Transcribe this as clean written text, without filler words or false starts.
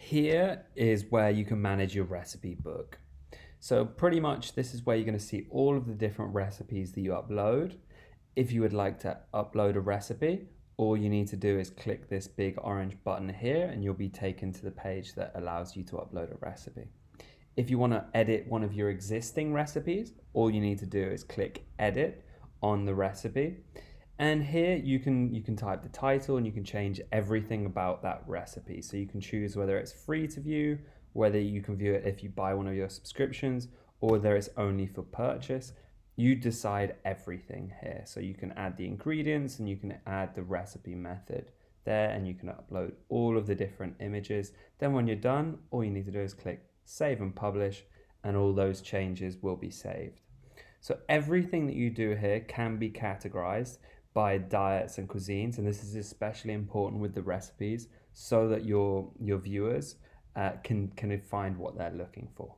Here is where you can manage your recipe book. So pretty much this is where you're going to see all of the different recipes that you upload. If you would like to upload a recipe, all you need to do is click this big orange button here and you'll be taken to the page that allows you to upload a recipe. If you want to edit one of your existing recipes, all you need to do is click edit on the recipe. And here you can type the title and you can change everything about that recipe. So you can choose whether it's free to view, whether you can view it if you buy one of your subscriptions, or whether it's only for purchase. You decide everything here. So you can add the ingredients and you can add the recipe method there, and you can upload all of the different images. Then when you're done, all you need to do is click save and publish, and all those changes will be saved. So everything that you do here can be categorized by diets and cuisines, and this is especially important with the recipes so that your viewers can find what they're looking for.